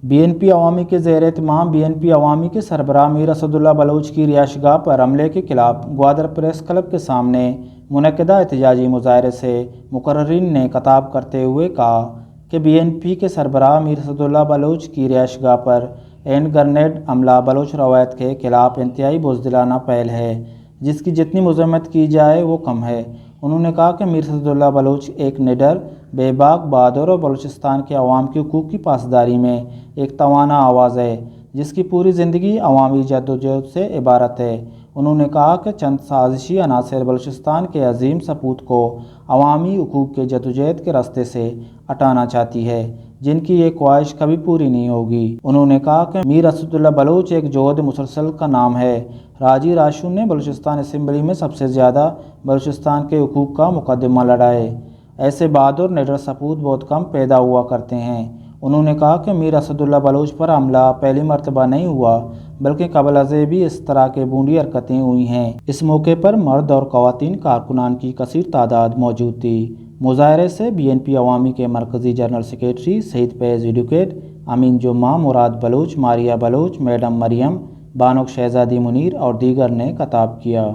BNP عوامی کے زیر اہتمام BNP عوامی کے سربراہ میر اسداللہ بلوچ کی رہائش گاہ پر حملے کے خلاف گوادر پریس کلب کے سامنے منعقدہ احتجاجی مظاہرے سے مقررین نے خطاب کرتے ہوئے کہا کہ BNP کے سربراہ میر اسداللہ بلوچ کی رہائش گاہ پر ہینڈ گرنیڈ حملہ بلوچ روایت کے خلاف انتہائی بزدلانہ پہل ہے، جس کی جتنی مذمت کی جائے وہ کم ہے۔ انہوں نے کہا کہ میر اسداللہ بلوچ ایک نڈر، بے باک، بہادر اور بلوچستان کے عوام کے حقوق کی پاسداری میں ایک توانا آواز ہے، جس کی پوری زندگی عوامی جدوجہد سے عبارت ہے۔ انہوں نے کہا کہ چند سازشی عناصر بلوچستان کے عظیم سپوت کو عوامی حقوق کے جدوجہد کے راستے سے ہٹانا چاہتی ہے، جن کی یہ خواہش کبھی پوری نہیں ہوگی۔ انہوں نے کہا کہ میر اسداللہ بلوچ ایک جوہد مسلسل کا نام ہے۔ راجی راشون نے بلوچستان اسمبلی میں سب سے زیادہ بلوچستان کے حقوق کا مقدمہ لڑا ہے۔ ایسے بہادر نڈر سپوت بہت کم پیدا ہوا کرتے ہیں۔ انہوں نے کہا کہ میر اسداللہ بلوچ پر حملہ پہلی مرتبہ نہیں ہوا، بلکہ قبل ازیں بھی اس طرح کے بھونڈی حرکتیں ہوئی ہیں۔ اس موقع پر مرد اور خواتین کارکنان کی کثیر تعداد موجود تھی۔ مظاہرے سے BNP عوامی کے مرکزی جنرل سیکریٹری سعید فیض ایڈوکیٹ، امین جمعہ، مراد بلوچ، ماریہ بلوچ، میڈم مریم، بانو شہزادی منیر اور دیگر نے خطاب کیا۔